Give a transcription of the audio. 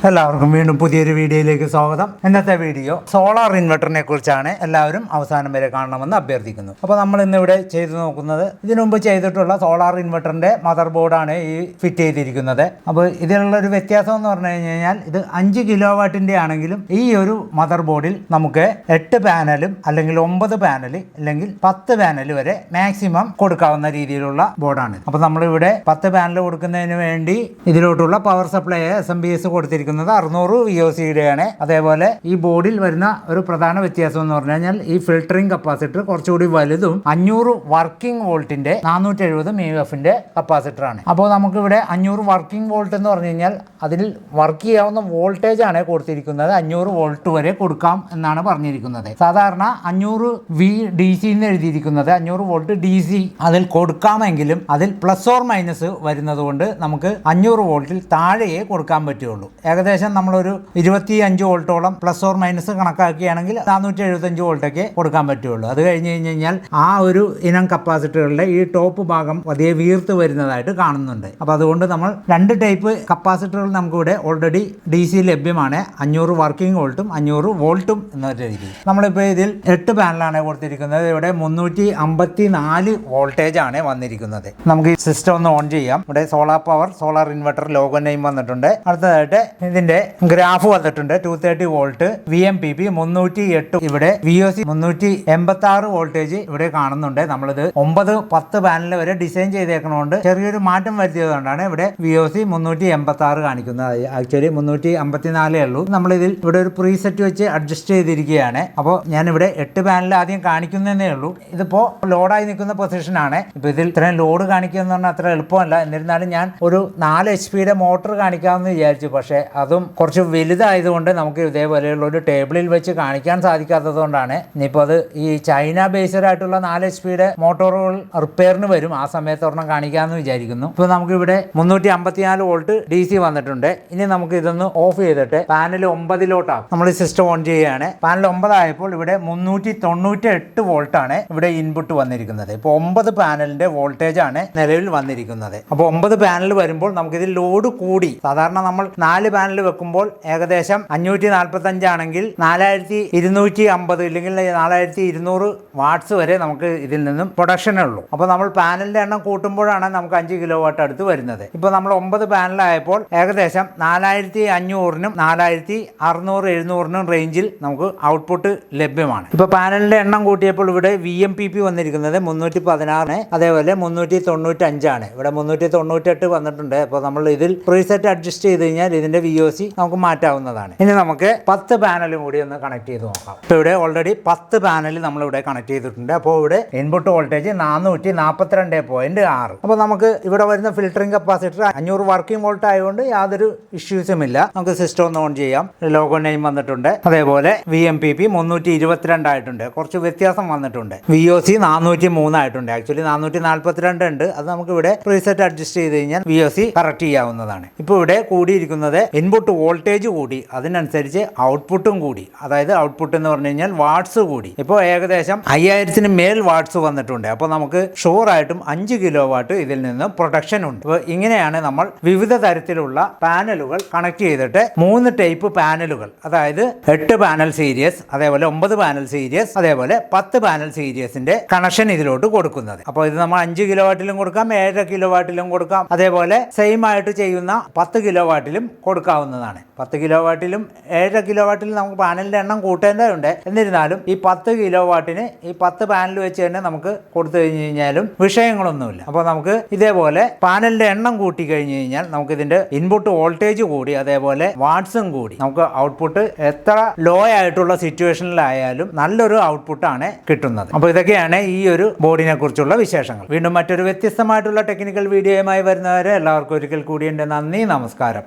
എല്ലാവർക്കും വീണ്ടും പുതിയൊരു വീഡിയോയിലേക്ക് സ്വാഗതം. ഇന്നത്തെ വീഡിയോ സോളാർ ഇൻവെർട്ടറിനെ കുറിച്ചാണ്. എല്ലാവരും അവസാനം വരെ കാണണമെന്ന് അഭ്യർത്ഥിക്കുന്നു. അപ്പോൾ നമ്മൾ ഇന്നിവിടെ ചെയ്തു നോക്കുന്നത് ഇതിനു മുമ്പ് ചെയ്തിട്ടുള്ള സോളാർ ഇൻവെർട്ടറിന്റെ മദർ ബോർഡാണ് ഈ ഫിറ്റ് ചെയ്തിരിക്കുന്നത്. അപ്പോൾ ഇതിലുള്ള ഒരു വ്യത്യാസം എന്ന് പറഞ്ഞു കഴിഞ്ഞാൽ ഇത് 5 കിലോ വാട്ടിന്റെ ആണെങ്കിലും ഈ ഒരു മദർ ബോർഡിൽ നമുക്ക് 8 പാനലും അല്ലെങ്കിൽ 9 പാനൽ അല്ലെങ്കിൽ 10 പാനൽ വരെ മാക്സിമം കൊടുക്കാവുന്ന രീതിയിലുള്ള ബോർഡാണ്. അപ്പോൾ നമ്മളിവിടെ 10 പാനൽ കൊടുക്കുന്നതിന് വേണ്ടി ഇതിലോട്ടുള്ള പവർ സപ്ലൈ SMPS കൊടുത്തിരിക്കുന്നത് 600 VOC-യുടെയാണ്. അതേപോലെ ഈ ബോർഡിൽ വരുന്ന ഒരു പ്രധാന വ്യത്യാസം എന്ന് പറഞ്ഞു കഴിഞ്ഞാൽ ഈ ഫിൽട്ടറിംഗ് കപ്പാസിറ്റർ കുറച്ചുകൂടി വലുതും 500 വർക്കിംഗ് വോൾട്ടിന്റെ 470 MF-ന്റെ കപ്പാസിറ്റർ ആണ്. അപ്പോൾ നമുക്കിവിടെ 500 വർക്കിംഗ് വോൾട്ട് എന്ന് പറഞ്ഞു കഴിഞ്ഞാൽ അതിൽ വർക്ക് ചെയ്യാവുന്ന വോൾട്ടേജ് ആണ് കൊടുത്തിരിക്കുന്നത്. 500 വോൾട്ട് വരെ കൊടുക്കാം എന്നാണ് പറഞ്ഞിരിക്കുന്നത്. സാധാരണ 500 VDC എന്ന് എഴുതിയിരിക്കുന്നത് 500 വോൾട്ട് DC അതിൽ കൊടുക്കാമെങ്കിലും അതിൽ പ്ലസ് ഓർ മൈനസ് വരുന്നത് കൊണ്ട് നമുക്ക് 500 വോൾട്ടിൽ താഴെയേ കൊടുക്കാൻ പറ്റുള്ളൂ. ഏകദേശം നമ്മളൊരു 25 വോൾട്ടോളം പ്ലസ് ഓർ മൈനസ് കണക്കാക്കുകയാണെങ്കിൽ 475 വോൾട്ടൊക്കെ കൊടുക്കാൻ പറ്റുള്ളൂ. അത് കഴിഞ്ഞ് കഴിഞ്ഞാൽ ആ ഒരു ഇനം കപ്പാസിറ്ററുകളുടെ ഈ ടോപ്പ് ഭാഗം വലിയ വീർത്ത് വരുന്നതായിട്ട് കാണുന്നുണ്ട്. അപ്പോൾ അതുകൊണ്ട് നമ്മൾ 2 ടൈപ്പ് കപ്പാസിറ്ററുകൾ നമുക്കിവിടെ ഓൾറെഡി DC ലഭ്യമാണ്. 500 വർക്കിംഗ് വോൾട്ടും 500 വോൾട്ടും എന്ന രീതി. നമ്മളിപ്പോൾ ഇതിൽ 8 പാനലാണ് കൊടുത്തിരിക്കുന്നത്. ഇവിടെ 354 വോൾട്ടേജ് ആണ് വന്നിരിക്കുന്നത്. നമുക്ക് ഈ സിസ്റ്റം ഒന്ന് ഓൺ ചെയ്യാം. ഇവിടെ solar power solar inverter logo name വന്നിട്ടുണ്ട്. അടുത്തതായിട്ട് ഇതിന്റെ ഗ്രാഫ് വന്നിട്ടുണ്ട്. 230 വോൾട്ട് VMPP 308. ഇവിടെ VOC 386 വോൾട്ടേജ് ഇവിടെ കാണുന്നുണ്ട്. നമ്മളിത് 9-10 പാനൽ വരെ ഡിസൈൻ ചെയ്തേക്കണോണ്ട് ചെറിയൊരു മാറ്റം വരുത്തിയതുകൊണ്ടാണ് ഇവിടെ VOC 386 കാണിക്കുന്നത്. ആക്ച്വലി 354 ഉള്ളൂ. നമ്മളിതിൽ ഇവിടെ ഒരു പ്രീസെറ്റ് വെച്ച് അഡ്ജസ്റ്റ് ചെയ്തിരിക്കുകയാണ്. അപ്പോൾ ഞാനിവിടെ 8 പാനൽ ആദ്യം കാണിക്കുന്നതേ ഉള്ളൂ. ഇതിപ്പോ ലോഡായി നിൽക്കുന്ന പൊസിഷനാണ്. ഇപ്പൊ ഇതിൽ ഇത്രയും ലോഡ് കാണിക്കുക എന്ന് പറഞ്ഞാൽ അത്ര എളുപ്പമല്ല. എന്നിരുന്നാലും ഞാൻ ഒരു 4 HP-യുടെ മോട്ടർ കാണിക്കാമെന്ന് വിചാരിച്ചു. പക്ഷേ അതും കുറച്ച് വലുതായതുകൊണ്ട് നമുക്ക് ഇതേപോലെയുള്ള ഒരു ടേബിളിൽ വെച്ച് കാണിക്കാൻ സാധിക്കാത്തത് കൊണ്ടാണ്. ഇനിയിപ്പോൾ അത് ഈ ചൈന ബേസ്ഡ് ആയിട്ടുള്ള 4 HP-യുടെ മോട്ടോറുകൾ റിപ്പയറിന് വരും. ആ സമയത്ത് ഒരെണ്ണം കാണിക്കാമെന്ന് വിചാരിക്കുന്നു. ഇപ്പോൾ നമുക്ക് ഇവിടെ 354 വോൾട്ട് DC വന്നിട്ടുണ്ട്. ഇനി നമുക്ക് ഇതൊന്ന് ഓഫ് ചെയ്തിട്ട് പാനൽ 9-ലോട്ടാകും. നമ്മൾ ഈ സിസ്റ്റം ഓൺ ചെയ്യുകയാണ്. പാനൽ 9 ആയപ്പോൾ ഇവിടെ 398 വോൾട്ടാണ് ഇവിടെ ഇൻപുട്ട് വന്നിരിക്കുന്നത്. ഇപ്പോൾ 9 പാനലിന്റെ വോൾട്ടേജ് ആണ് നിലവിൽ വന്നിരിക്കുന്നത്. അപ്പോൾ 9 പാനൽ വരുമ്പോൾ നമുക്കിതിൽ ലോഡ് കൂടി. സാധാരണ നമ്മൾ 4 പാനൽ വെക്കുമ്പോൾ ഏകദേശം 545 ആണെങ്കിൽ 4250 ഇല്ലെങ്കിൽ 4200 വാട്ട്സ് വരെ നമുക്ക് ഇതിൽ നിന്നും പ്രൊഡക്ഷൻ ഉള്ളൂ. അപ്പോൾ നമ്മൾ പാനലിന്റെ എണ്ണം കൂട്ടുമ്പോഴാണ് നമുക്ക് 5 കിലോ വാട്ട് അടുത്ത് വരുന്നത്. ഇപ്പോൾ നമ്മൾ 9 പാനലായപ്പോൾ ഏകദേശം 4500-നും 4600-700-നും റേഞ്ചിൽ നമുക്ക് ഔട്ട്പുട്ട് ലഭ്യമാണ്. ഇപ്പോൾ പാനലിന്റെ എണ്ണം കൂട്ടിയപ്പോൾ ഇവിടെ VMPP വന്നിരിക്കുന്നത് 316, അതേപോലെ 395 ആണ്. ഇവിടെ 398 വന്നിട്ടുണ്ട്. അപ്പോൾ നമ്മൾ ഇതിൽ പ്രീസെറ്റ് അഡ്ജസ്റ്റ് ചെയ്ത് കഴിഞ്ഞാൽ ഇതിന്റെ VOC നമുക്ക് മാറ്റാവുന്നതാണ്. ഇനി നമുക്ക് 10 പാനലും കൂടി ഒന്ന് കണക്ട് ചെയ്ത് നോക്കാം. ഇപ്പോൾ ഇവിടെ ഓൾറെഡി 10 പാനൽ നമ്മളിവിടെ കണക്ട് ചെയ്തിട്ടുണ്ട്. അപ്പോൾ ഇവിടെ ഇൻപുട്ട് വോൾട്ടേജ് 442.6. അപ്പോൾ നമുക്ക് ഇവിടെ വരുന്ന ഫിൽറ്ററിംഗ് കപ്പാസിറ്റർ 500 വർക്കിംഗ് വോൾട്ട് ആയതുകൊണ്ട് യാതൊരു ഇഷ്യൂസും ഇല്ല. നമുക്ക് സിസ്റ്റം ഒന്ന് ഓൺ ചെയ്യാം. ലോഗോ നെയിം വന്നിട്ടുണ്ട്. അതേപോലെ VMPP 322 ആയിട്ടുണ്ട്. കുറച്ച് വ്യത്യാസം വന്നിട്ടുണ്ട്. VOC 403 ആയിട്ടുണ്ട്. ആക്ച്വലി 442 ഉണ്ട്. അത് നമുക്ക് ഇവിടെ പ്രീസെറ്റ് അഡ്ജസ്റ്റ് ചെയ്ത് കഴിഞ്ഞാൽ VOC കറക്റ്റ് ചെയ്യാവുന്നതാണ്. ഇപ്പോൾ ഇവിടെ കൂടിയിരിക്കുന്നത് ഇൻപുട്ട് വോൾട്ടേജ് കൂടി, അതിനനുസരിച്ച് ഔട്ട്പുട്ടും കൂടി. അതായത് ഔട്ട്പുട്ട് എന്ന് പറഞ്ഞു കഴിഞ്ഞാൽ വാട്ട്സ് കൂടി. ഇപ്പോൾ ഏകദേശം 5000-ന് മേൽ വാട്ട്സ് വന്നിട്ടുണ്ട്. അപ്പോൾ നമുക്ക് ഷുവർ ആയിട്ടും 5 കിലോ വാട്ട് ഇതിൽ നിന്ന് പ്രൊഡക്ഷൻ ഉണ്ട്. അപ്പോൾ ഇങ്ങനെയാണ് നമ്മൾ വിവിധ തരത്തിലുള്ള പാനലുകൾ കണക്ട് ചെയ്തിട്ട് 3 ടൈപ്പ് പാനലുകൾ, അതായത് 8 പാനൽ സീരീസ്, അതേപോലെ 9 പാനൽ സീരീസ്, അതേപോലെ 10 പാനൽ സീരീസിന്റെ കണക്ഷൻ ഇതിലോട്ട് കൊടുക്കുന്നത്. അപ്പോൾ ഇത് നമ്മൾ 5 കിലോ വാട്ടിലും കൊടുക്കാം, 7 കിലോ വാട്ടിലും കൊടുക്കാം. അതേപോലെ സെയിം ആയിട്ട് ചെയ്യുന്ന 10 കിലോ വാട്ടിലും കൊടുക്കാവുന്നതാണ്. 10 കിലോ വാട്ടിലും 7 കിലോ വാട്ടിലും നമുക്ക് പാനലിന്റെ എണ്ണം കൂട്ടേണ്ടതുണ്ട്. എന്നിരുന്നാലും ഈ 10 കിലോ വാട്ടിന് ഈ 10 പാനൽ വെച്ച് തന്നെ നമുക്ക് കൊടുത്തു കഴിഞ്ഞ് കഴിഞ്ഞാലും വിഷയങ്ങളൊന്നുമില്ല. അപ്പോൾ നമുക്ക് ഇതേപോലെ പാനലിന്റെ എണ്ണം കൂട്ടി കഴിഞ്ഞ് കഴിഞ്ഞാൽ നമുക്ക് ഇതിന്റെ ഇൻപുട്ട് വോൾട്ടേജ് കൂടി, അതേപോലെ വാട്ട്സും കൂടി, നമുക്ക് ഔട്ട്പുട്ട് എത്ര ലോ ആയിട്ടുള്ള സിറ്റുവേഷനിലായാലും നല്ലൊരു ഔട്ട്പുട്ടാണ് കിട്ടുന്നത്. അപ്പോൾ ഇതൊക്കെയാണ് ഈ ഒരു ബോർഡിനെ കുറിച്ചുള്ള വിശേഷങ്ങൾ. വീണ്ടും മറ്റൊരു വ്യത്യസ്തമായിട്ടുള്ള ടെക്നിക്കൽ വീഡിയോയുമായി വരുന്നവരെ എല്ലാവർക്കും ഒരിക്കൽ കൂടി എൻ്റെ നന്ദി, നമസ്കാരം.